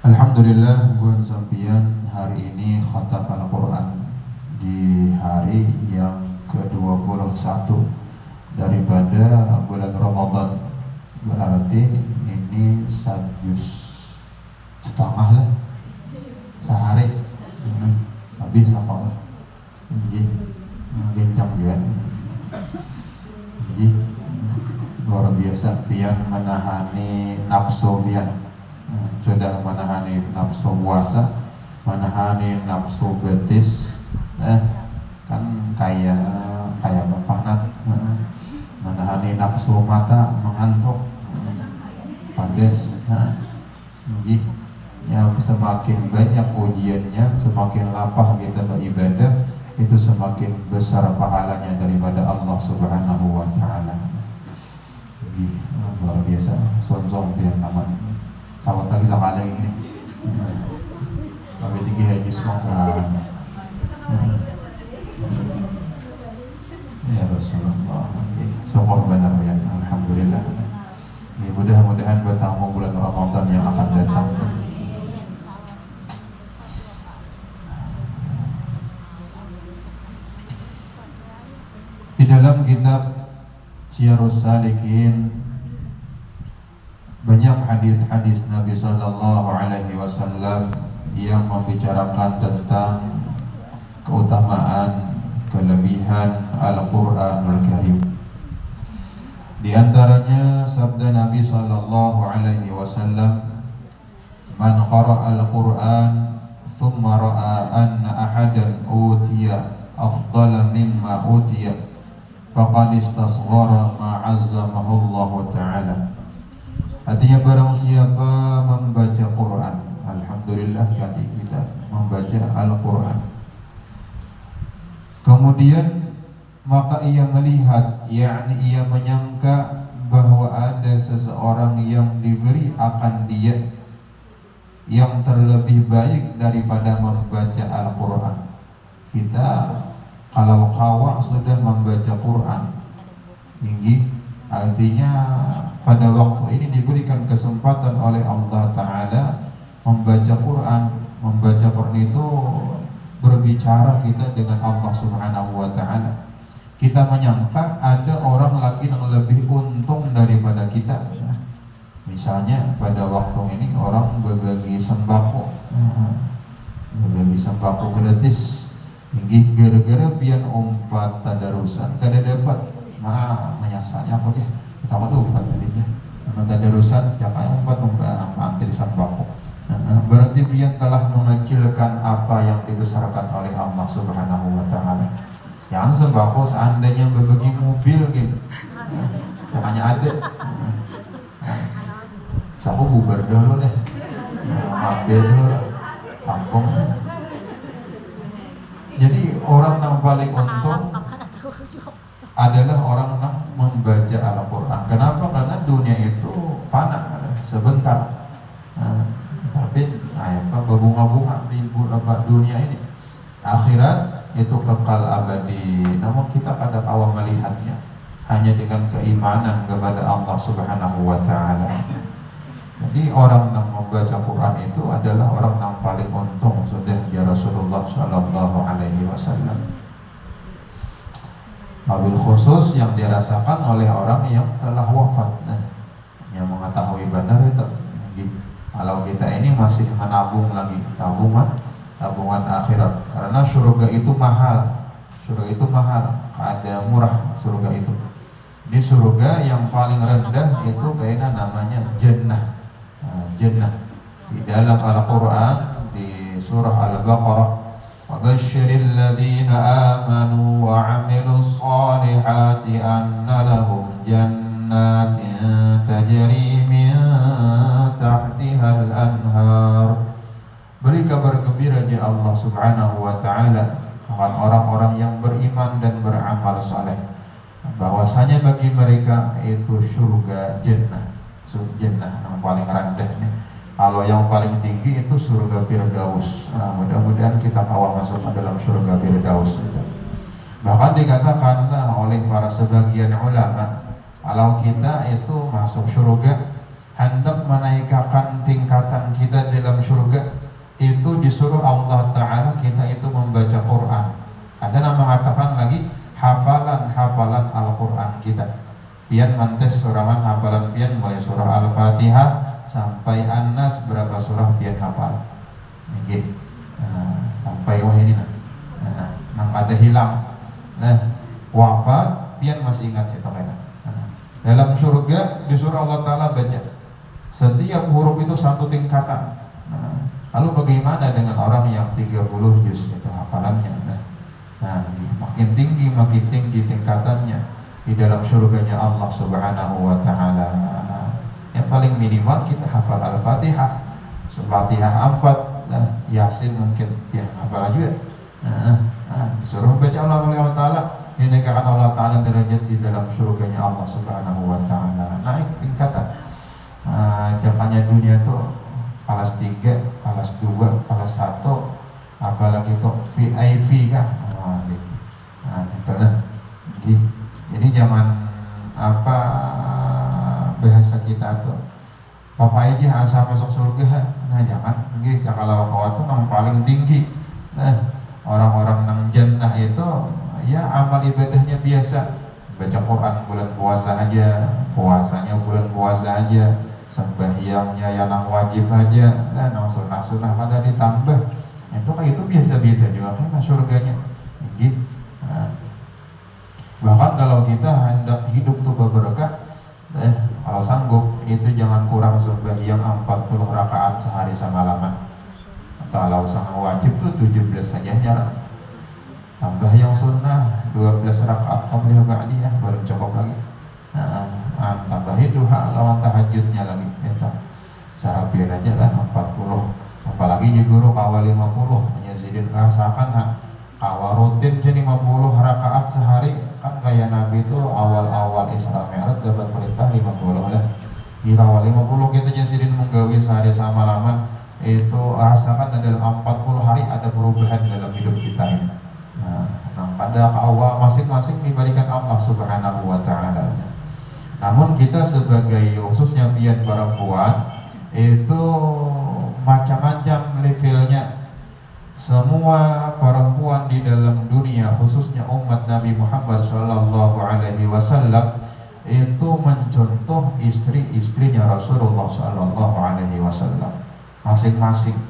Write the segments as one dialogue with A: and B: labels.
A: Alhamdulillah buat sampian hari ini khatam Al-Quran di hari yang ke-21 daripada bulan Ramadan. Berarti ini 1,5 juz lah sehari. Habis apa lah gencang juga luar biasa pian menahani nafsu pian. Sudah menahani nafsu puasa, menahani nafsu betis, kan kayak bapak menahani nafsu mata mengantuk, pandes, ya semakin banyak ujiannya, semakin lapang kita beribadah, itu semakin besar pahalanya daripada Allah Subhanahu wa Ta'ala. Luar biasa, son-son biar aman. Sawat lagi sama lagi ini. Lebih tinggi haji semangsa. Ya Rasulullah. Syukur benar ya. Alhamdulillah. Ya, mudah-mudahan bertemu bulan Ramadan yang akan datang. Di dalam kitab Syiarus Salikin banyak hadis-hadis Nabi Sallallahu Alaihi Wasallam yang membicarakan tentang keutamaan, kelebihan Al-Quranul Karim. Di antaranya sabda Nabi Sallallahu Alaihi Wasallam, "Man qara'a al-Quran, thumma ra'a anna ahadan utiya afdala mimma utiya, faqad istasghara ma 'azzamahu Allah Ta'ala." Artinya barang siapa membaca Quran, alhamdulillah tadi kita membaca Al-Quran, kemudian maka ia melihat, yakni ia menyangka bahwa ada seseorang yang diberi akan dia yang terlebih baik daripada membaca Al-Quran. Kita kalau kawak sudah membaca Quran tinggi, artinya pada waktu ini diberikan kesempatan oleh Allah Ta'ala membaca Quran. Membaca Quran itu berbicara kita dengan Allah Subhanahu wa Ta'ala. Kita menyangka ada orang lagi yang lebih untung daripada kita. Misalnya pada waktu ini orang berbagi sembako, gratis. Gara-gara pian umpat tadarusan kada dapat, menyasalnya apa ya? Kita tuh umpat tadinya. Tadarusan jangan umpat antri sembako. Berarti pian telah mengecilkan apa yang dibesarkan oleh Allah Subhanahu wa Ta'ala. Yang sembako seandainya berbagi mobil gitu, hanya ada. Siapa bubar dulu deh, mabe dulu lah, sampung. Jadi orang yang paling untung adalah orang yang membaca Al-Quran. Kenapa? Karena dunia itu fana, sebentar. Tapi berbunga-bunga di dunia ini. Akhirat itu kekal abadi. Namun kita kadang awam melihatnya hanya dengan keimanan kepada Allah Subhanahu wa Ta'ala. Jadi orang yang membaca Quran itu adalah orang yang paling untung, sudah ya Rasulullah Sallallahu Alaihi Wasallam. Wabil khusus yang dirasakan oleh orang yang telah wafat, yang mengetahui benar itu. Kalau kita ini masih menabung lagi, tabungan akhirat, karena surga itu mahal. Surga itu mahal, ada murah surga itu. Di surga yang paling rendah itu kayaknya namanya jannah. Jannah di dalam Al-Quran di surah Al-Baqarah, "Wabashshiril ladzina amanu wa 'amilus solihati anna lahum jannatin tajri min tahtihal anhar." Beri kabar gembira di Allah Subhanahu wa Ta'ala dengan orang-orang yang beriman dan beramal saleh, bahwasanya bagi mereka itu surga jannah. Jannah yang paling rendah nih. Kalau yang paling tinggi itu surga Firdaus. Mudah-mudahan kita awal masuk ke dalam surga Firdaus. Bahkan dikatakan oleh para sebagian ulama, kalau kita itu masuk surga, hendak menaikkan tingkatan kita dalam surga disuruh Allah Ta'ala kita itu membaca Quran. Ada nama mengatakan lagi hafalan Al-Quran kita. Pian mantes surahan hafalan pian mulai surah Al-Fatihah sampai An-Nas, berapa surah pian hafal. Oke. Sampai wah ini nang kada hilang. Nah, wafat pian masih ingat itu kan. Dalam surga disuruh Allah Ta'ala baca. Setiap huruf itu satu tingkatan. Lalu bagaimana dengan orang yang 30 juz itu hafalannya? Makin tinggi tingkatannya di dalam surganya Allah Subhanahu wa Ta'ala. Yang paling minimal kita hafal Al-Fatihah, Al-Fatihah 4, Yasin mungkin ya hafal juga. Disuruh baca Allah Ta'ala, dinaikkan Allah Ta'ala derajat di dalam surganya Allah Subhanahu wa Ta'ala, naik tingkatan. Jangannya dunia tuh kelas 3, kelas 2, kelas 1, apalagi tuh VIP kah? Itulah. Jadi zaman apa bahasa kita tuh apa aja asal masuk surga, jangan. Kalau kau tuh yang paling tinggi. Orang-orang nang jannah itu ya amal ibadahnya biasa, baca Quran bulan puasa aja, puasanya bulan puasa aja, sembahyangnya ya nang wajib aja, nang sunnah pada ditambah. Itu biasa-biasa juga kan surganya. Bahkan kalau kita hendak hidup tuh berberkah, kalau sanggup itu jangan kurang sembahyang 40 rakaat sehari semalaman. Kalau sangat wajib tuh 17 saja jalan. Tambah yang sunnah 12 rakaat qabliyah ba'diyah baru cukup lagi. Tambahin duha lawan tahajudnya lagi. Itu sarapir aja lah 40. Apalagi di guru kawal 50 menyazidin kasakan kawal rutin jadi 50 rakaat sehari. Kan kayak Nabi itu awal-awal Isra Mi'raj dapat perintah 50 lah. Di kawal 50 kita jazidin menggawi sehari semalaman. Itu rasakan dalam 40 hari ada perubahan dalam hidup kita ini. Pada awal masing-masing diberikan Allah Subhanahu wa Ta'ala. Namun kita sebagai khususnya pian perempuan itu macam-macam levelnya. Semua perempuan di dalam dunia khususnya umat Nabi Muhammad sallallahu alaihi wasallam itu mencontoh istri-istrinya Rasulullah sallallahu alaihi wasallam. Masing-masing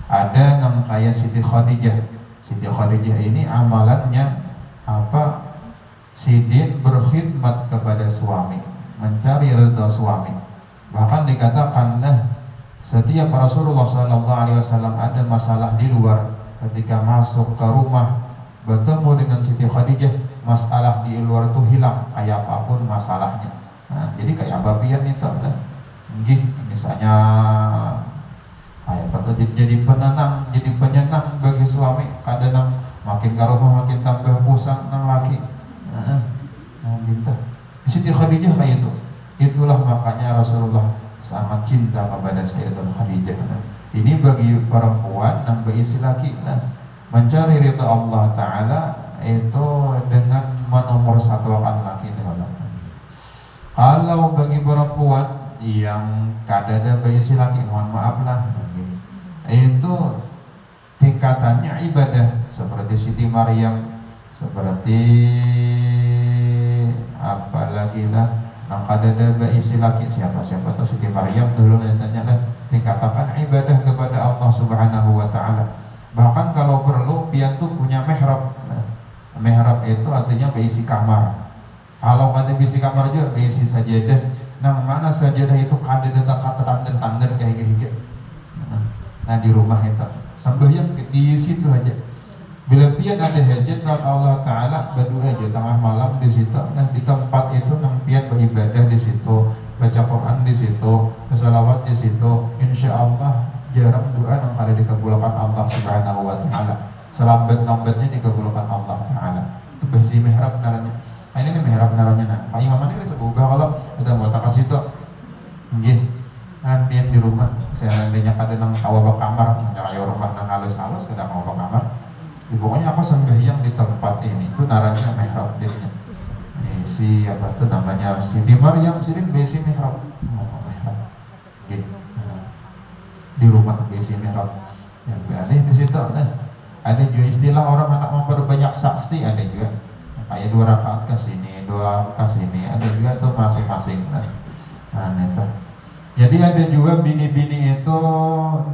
A: ada yang kayak Siti Khadijah. Siti Khadijah ini amalannya apa? Sidin berkhidmat kepada suami, mencari ridha suami. Bahkan dikatakan setiap Rasulullah SAW ada masalah di luar, ketika masuk ke rumah bertemu dengan Siti Khadijah, masalah di luar itu hilang kayak apapun masalahnya. Jadi kayak babian itu misalnya jadi penenang, jadi penyenang bagi suami. Kadang makin ke rumah makin tambah pusing nang laki. Gitu. Siti Khadijah kayak itu. Itulah makanya Rasulullah sangat cinta kepada Sayyidah Khadijah. Ini bagi perempuan dan bagi si laki mencari ridha Allah Ta'ala itu dengan menomor satukan laki dalam. Kalau bagi perempuan yang kadada bagi si laki, mohon maaf lah, itu tingkatannya ibadah seperti Siti Maryam, seperti apalagi lah yang kadada bagi si laki, siapa tuh Siti Maryam dulu tanya tingkatan ibadah kepada Allah Subhanahu wa Ta'ala. Bahkan kalau perlu pian tuh punya mihrab. Mihrab itu artinya berisi kamar. Kalau ada berisi kamar aja berisi sajadah. Mana sajadah itu kadada kata tanda kayak gitu. Nah di rumah itu sembahyang di situ aja. Bila pian ada hajat lawan Allah Ta'ala berdoa aja tengah malam di situ. Nah di tempat itu nang pian beribadah di situ, baca Quran di situ, bersalawat di situ. Insya Allah jarang doa nang kali dikabulkan Allah Subhanahu wa Ta'ala. Selambat-lambatnya dikabulkan Allah Ta'ala. Itu bahasa mihrab naranya. Nah ini nih mihrab naranya. Nah Pak Imam ini sebubah kalau udah mau tak kasih tuh. Mungkin nanti di rumah saya nantinya kada nang kawabak kamar, kayak rumah nang halus-halus kada kawabak kamar. Pokoknya apa sembahyang di tempat ini itu naranya mihrab dirinya. Si apa tuh namanya Siti Maryam sini besi mihrab. Mihrab. Gitu. Di rumah besi mihrab. yang ada di situ. Nah, ada juga istilah orang anak memperbanyak saksi, ada juga kayak 2 rakaat ke sini, 2 ke sini, ada juga tuh masing-masing. Nah itu. Jadi ada juga bini-bini itu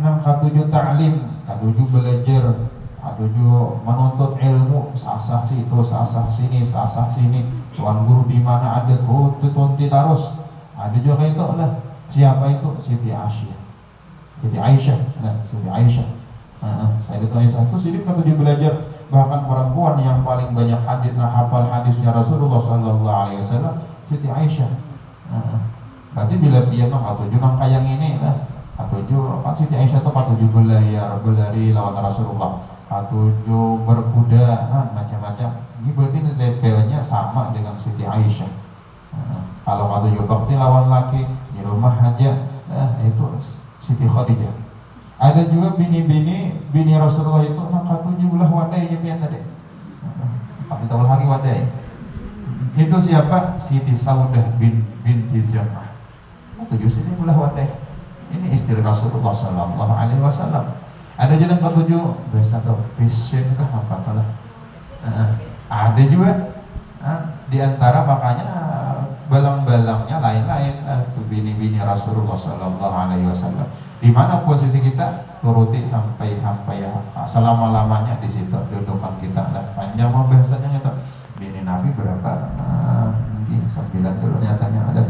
A: nang katuju ta'lim, katuju belajar, katuju menuntut ilmu, sasah situ, sasah sini, sasah sini. Tuan guru di mana ada tunti terus. Ada juga itu lah. Siapa itu? Siti Aisyah. Siti Aisyah, nah, Siti Aisyah. Sayyidatuna Aisyah itu sini katuju belajar, bahkan perempuan yang paling banyak hadis, hafal hadisnya Rasulullah Sallallahu Alaihi Wasallam, Siti Aisyah. Berarti bila dia mah katuju nang kayang ini lah, katuju kan Siti Aisyah itu katuju belari lawan Rasulullah, katuju berkuda, macam-macam. Ini berarti levelnya sama dengan Siti Aisyah. Kalau katuju bakti lawan laki di rumah aja, itu Siti Khadijah. Ada juga bini Rasulullah itu nak katuju belah wadai je pian tadi. Pak kita hari wadai. Itu siapa? Siti Saudah binti Zam'ah. Katuju sini belah wadai. Ini istri Rasulullah Sallallahu Alaihi Wasallam. Ada juga yang katuju biasa atau fashion kah apa talah. Ada juga. Di antara makanya balang-balangnya lain-lain tuh bini-bini Rasulullah Sallallahu Alaihi Wasallam. Di mana posisi kita turuti sampai ya selama-lamanya di situ dudukan kita lah. Panjang mau bahasanya itu. Bini Nabi berapa? Mungkin 9 dulu nyatanya ada.